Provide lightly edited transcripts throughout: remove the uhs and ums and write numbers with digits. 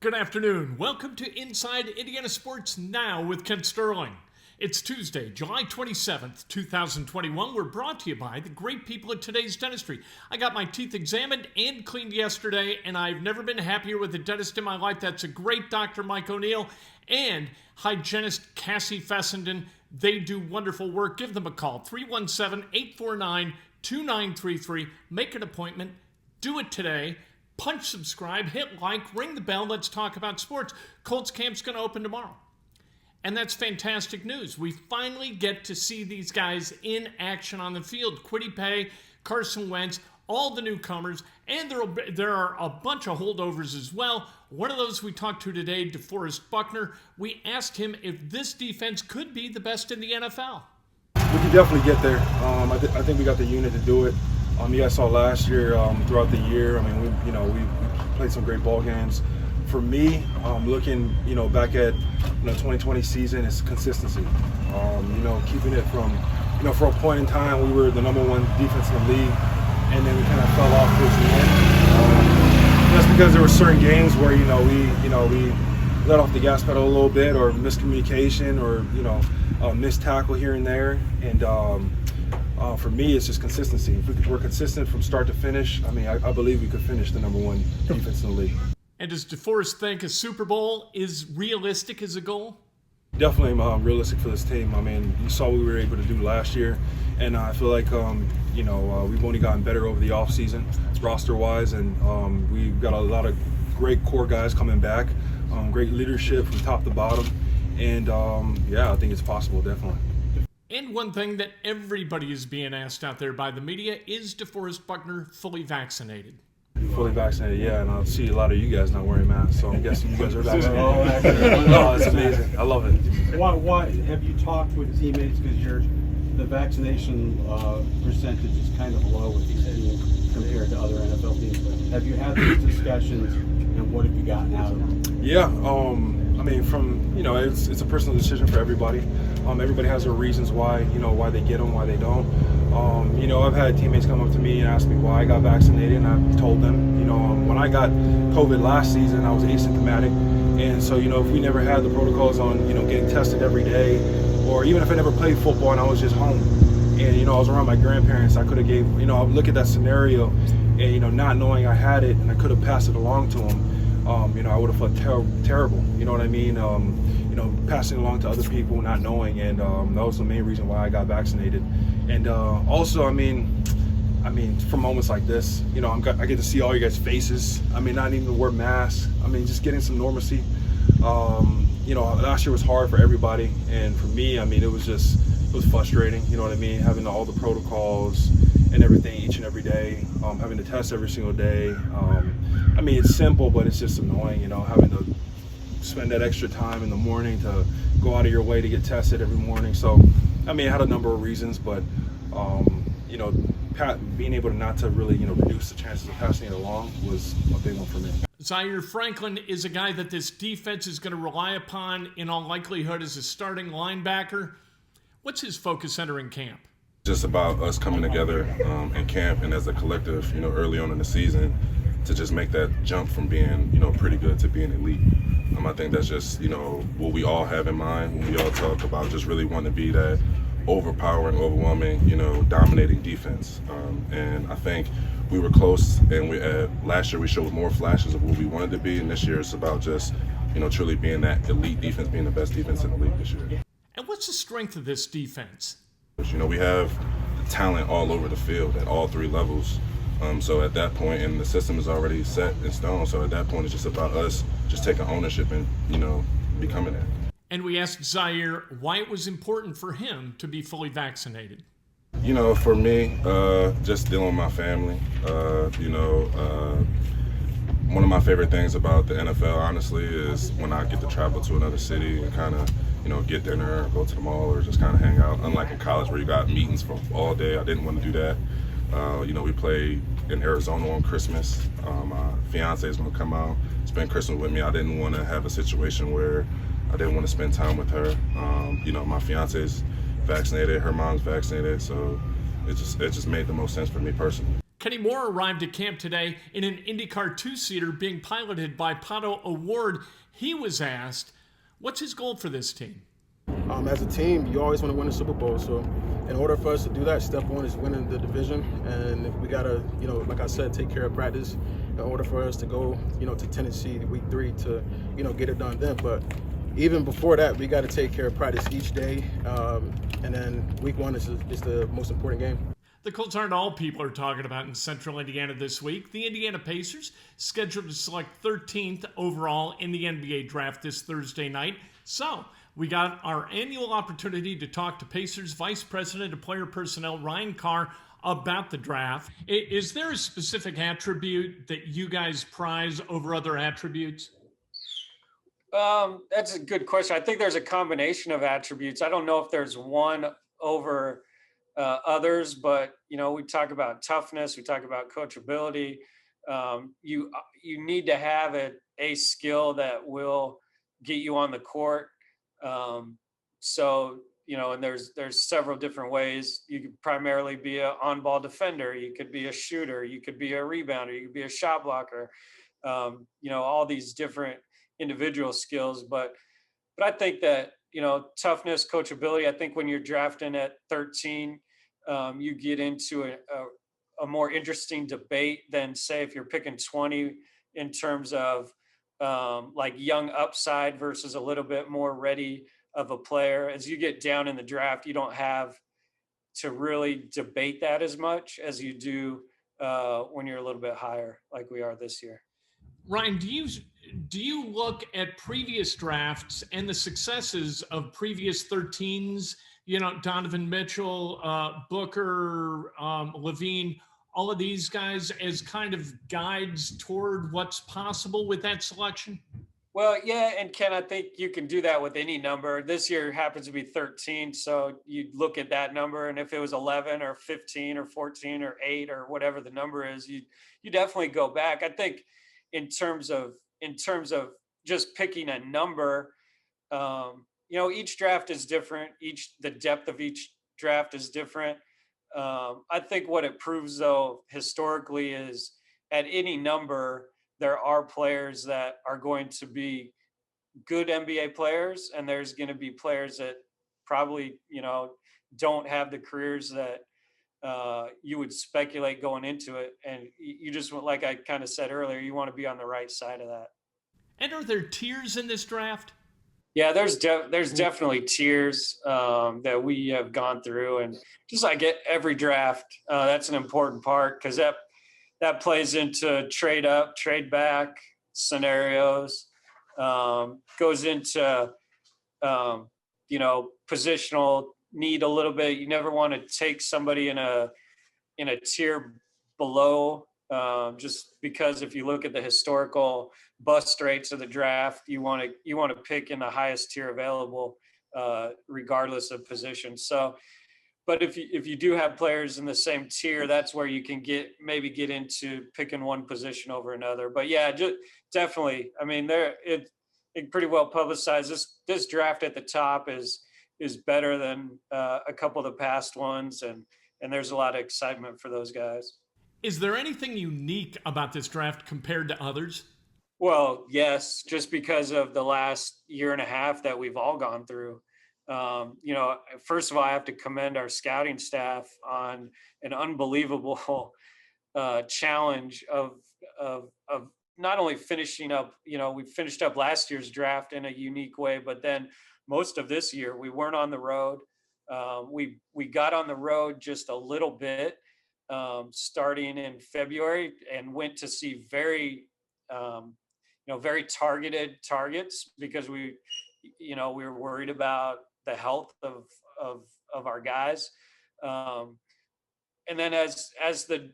Good afternoon. Welcome to Inside Indiana Sports Now with Kent Sterling. It's Tuesday, July 27th, 2021. We're brought to you by the great people at Today's Dentistry. I got my teeth examined and cleaned yesterday, and I've never been happier with a dentist in my life. That's a great Dr. Mike O'Neill and hygienist Cassie Fessenden. They do wonderful work. Give them a call, 317-849-2933. Make an appointment. Do it today. Punch subscribe, hit like, ring the bell. Let's talk about sports. Colts camp's going to open tomorrow. And that's fantastic news. We finally get to see these guys in action on the field. Kwity Paye, Carson Wentz, all the newcomers, and there are a bunch of holdovers as well. One of those we talked to today, DeForest Buckner. We asked him if this defense could be the best in the NFL. We can definitely get there. I think we got the unit to do it. You guys saw last year, throughout the year. I mean, we played some great ball games. For me, looking, back at 2020 season, it's consistency. Keeping it from, for a point in time, we were the number one defense in the league, and then we kind of fell off towards the end. That's because there were certain games where we let off the gas pedal a little bit, or miscommunication, or missed tackle here and there, and. For me, it's just consistency. If we're consistent from start to finish, I believe we could finish the number one defense in the league. And does DeForest think a Super Bowl is realistic as a goal? Definitely realistic for this team. You saw what we were able to do last year, and I feel like we've only gotten better over the offseason, roster-wise, and we've got a lot of great core guys coming back, great leadership from top to bottom, and I think it's possible, definitely. And one thing that everybody is being asked out there by the media, is DeForest Buckner fully vaccinated? Fully vaccinated, yeah, and I see a lot of you guys not wearing masks, so I'm guessing you guys are vaccinated. Oh, that's amazing. I love it. Why have you talked with teammates, because the vaccination percentage is kind of low with these teams compared to other NFL teams? Have you had these discussions, and what have you gotten out of them? Yeah, it's a personal decision for everybody. Everybody has their reasons why they get them, why they don't. I've had teammates come up to me and ask me why I got vaccinated, and I've told them, when I got COVID last season, I was asymptomatic, and so if we never had the protocols on getting tested every day, or even if I never played football and I was just home, and I was around my grandparents, I could have gave I look at that scenario, and not knowing I had it, and I could have passed it along to them. I would have felt terrible. You know what I mean? Passing along to other people, not knowing, and that was the main reason why I got vaccinated. And also, for moments like this, I get to see all you guys' faces. Not even to wear masks. Just getting some normalcy. Last year was hard for everybody, and for me, it was frustrating. You know what I mean? Having all the protocols and everything each and every day, having to test every single day. It's simple, but it's just annoying, having to spend that extra time in the morning to go out of your way to get tested every morning. So, it had a number of reasons, but, being able to not to really, reduce the chances of passing it along was a big one for me. Zaire Franklin is a guy that this defense is going to rely upon in all likelihood as a starting linebacker. What's his focus entering camp? Just about us coming together in camp and as a collective, early on in the season, to just make that jump from being, pretty good to being elite. I think that's just, what we all have in mind when we all talk about just really wanting to be that overpowering, overwhelming, dominating defense. And I think we were close, and last year we showed more flashes of what we wanted to be, and this year it's about just, truly being that elite defense, being the best defense in the league this year. And what's the strength of this defense? We have talent all over the field at all three levels. So at that point, and the system is already set in stone, so at that point it's just about us just taking ownership and, becoming it. And we asked Zaire why it was important for him to be fully vaccinated. For me, just dealing with my family, one of my favorite things about the NFL, honestly, is when I get to travel to another city and kind of, get dinner or go to the mall or just kind of hang out. Unlike in college where you got meetings for all day, I didn't want to do that. We played in Arizona on Christmas. My fiance is going to come out, spend Christmas with me. I didn't want to have a situation where I didn't want to spend time with her. My fiance is vaccinated, her mom's vaccinated, so it just made the most sense for me personally. Kenny Moore arrived at camp today in an IndyCar two-seater being piloted by Pato O'Ward. He was asked, what's his goal for this team? As a team, you always want to win the Super Bowl. So in order for us to do that, step one is winning the division. And we got to, like I said, take care of practice in order for us to go, to Tennessee week 3 to, get it done then. But even before that, we got to take care of practice each day. And then week 1 is the most important game. The Colts aren't all people are talking about in Central Indiana this week. The Indiana Pacers scheduled to select 13th overall in the NBA draft this Thursday night. So we got our annual opportunity to talk to Pacers Vice President of Player Personnel Ryan Carr about the draft. Is there a specific attribute that you guys prize over other attributes? That's a good question. I think there's a combination of attributes. I don't know if there's one over others, but we talk about toughness, we talk about coachability. You need to have a skill that will get you on the court. And there's several different ways. You could primarily be an on-ball defender. You could be a shooter. You could be a rebounder. You could be a shot blocker. All these different individual skills. But I think that, toughness, coachability, I think when you're drafting at 13, you get into a more interesting debate than, say, if you're picking 20 in terms of like young upside versus a little bit more ready of a player. As you get down in the draft, you don't have to really debate that as much as you do when you're a little bit higher, like we are this year. Ryan, do you look at previous drafts and the successes of previous 13s, Donovan Mitchell, Booker, Levine, all of these guys as kind of guides toward what's possible with that selection? Well, yeah, and Ken, I think you can do that with any number. This year happens to be 13, so you look at that number, and if it was 11 or 15 or 14 or 8 or whatever the number is, you definitely go back. I think in terms of just picking a number, each draft is different. The depth of each draft is different. I think what it proves, though, historically is at any number, there are players that are going to be good NBA players, and there's going to be players that probably, don't have the careers that you would speculate going into it. And you just, like I kind of said earlier, you want to be on the right side of that. And are there tiers in this draft? Yeah, there's definitely tiers that we have gone through, and just like every draft, that's an important part because that plays into trade up, trade back scenarios, goes into positional need a little bit. You never want to take somebody in a tier below, just because if you look at the historical bust rates of the draft, you want to pick in the highest tier available, regardless of position. So, but if you do have players in the same tier, that's where you can get into picking one position over another. But yeah, definitely. I mean, it pretty well publicized. This draft at the top is better than a couple of the past ones, and there's a lot of excitement for those guys. Is there anything unique about this draft compared to others? Well, yes, just because of the last year and a half that we've all gone through. First of all, I have to commend our scouting staff on an unbelievable challenge of not only finishing up, we finished up last year's draft in a unique way, but then most of this year we weren't on the road. We got on the road just a little bit, starting in February, and went to see very targeted targets because we were worried about the health of our guys. And then as the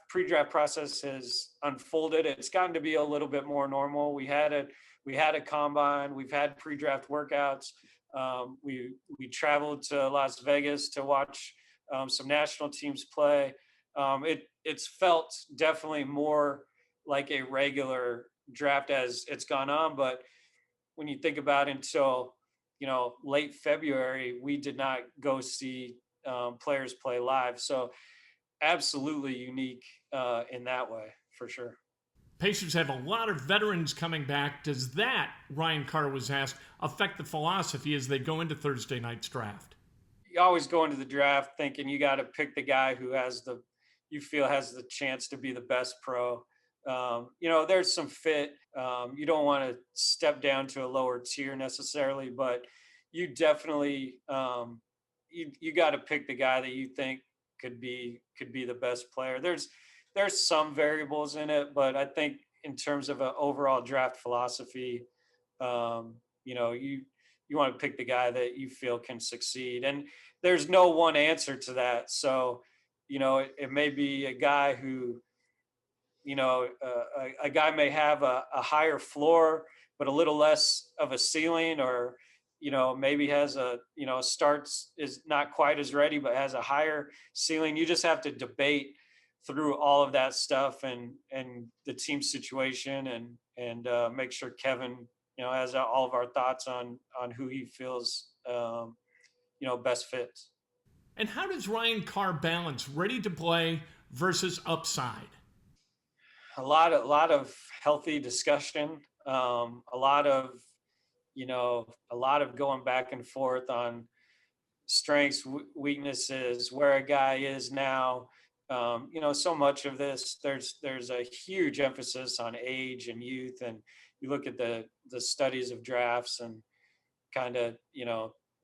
pre-draft process has unfolded, it's gotten to be a little bit more normal. We had a combine, we've had pre-draft workouts. We traveled to Las Vegas to watch some national teams play. It's felt definitely more like a regular draft as it's gone on. But when you think about it, until late February, we did not go see players play live. So absolutely unique in that way, for sure. Pacers have a lot of veterans coming back. Does that, Ryan Carr was asked, affect the philosophy as they go into Thursday night's draft? You always go into the draft thinking you got to pick the guy who you feel has the chance to be the best pro. There's some fit. You don't want to step down to a lower tier necessarily, but you definitely you got to pick the guy that you think could be the best player. There's some variables in it, but I think in terms of an overall draft philosophy, you want to pick the guy that you feel can succeed. And there's no one answer to that. So, it may be a guy who, a guy may have a higher floor, but a little less of a ceiling, or, maybe has starts is not quite as ready, but has a higher ceiling. You just have to debate through all of that stuff and the team situation and make sure Kevin, has all of our thoughts on who he feels, best fits. And how does Ryan Carr balance ready to play versus upside? A lot of healthy discussion, a lot of going back and forth on strengths, weaknesses, where a guy is now. So much of this, there's a huge emphasis on age and youth, and you look at the studies of drafts and kind of,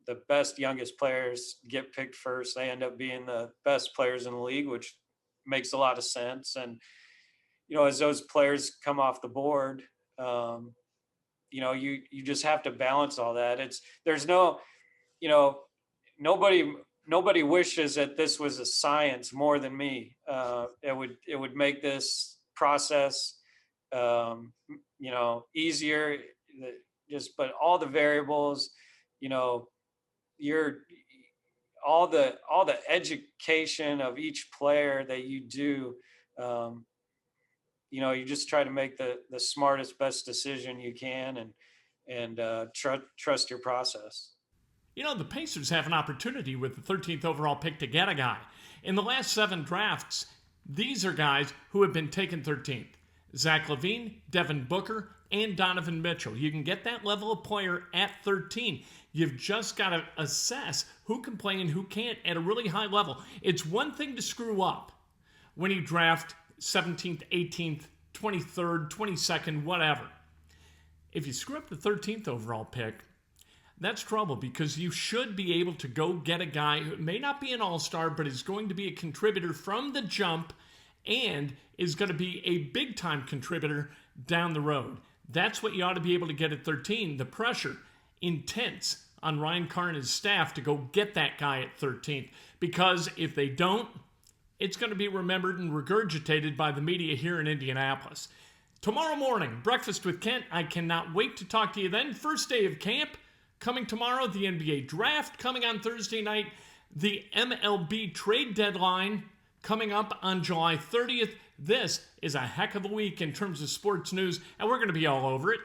the best youngest players get picked first. They end up being the best players in the league, which makes a lot of sense. And, as those players come off the board, you just have to balance all that. There's no, nobody wishes that this was a science more than me. It would make this process, easier. But all the variables, all the education of each player that you do, you just try to make the smartest, best decision you can, and trust your process. The Pacers have an opportunity with the 13th overall pick to get a guy. In the last 7 drafts, these are guys who have been taken 13th. Zach LaVine, Devin Booker, and Donovan Mitchell. You can get that level of player at 13. You've just got to assess who can play and who can't at a really high level. It's one thing to screw up when you draft 17th, 18th, 23rd, 22nd, whatever. If you screw up the 13th overall pick, that's trouble, because you should be able to go get a guy who may not be an all-star, but is going to be a contributor from the jump and is going to be a big-time contributor down the road. That's what you ought to be able to get at 13. The pressure, intense on Ryan Carr and his staff to go get that guy at 13th, because if they don't, it's going to be remembered and regurgitated by the media here in Indianapolis. Tomorrow morning, Breakfast with Kent. I cannot wait to talk to you then. First day of camp coming tomorrow, the NBA draft coming on Thursday night, the MLB trade deadline coming up on July 30th. This is a heck of a week in terms of sports news, and we're going to be all over it.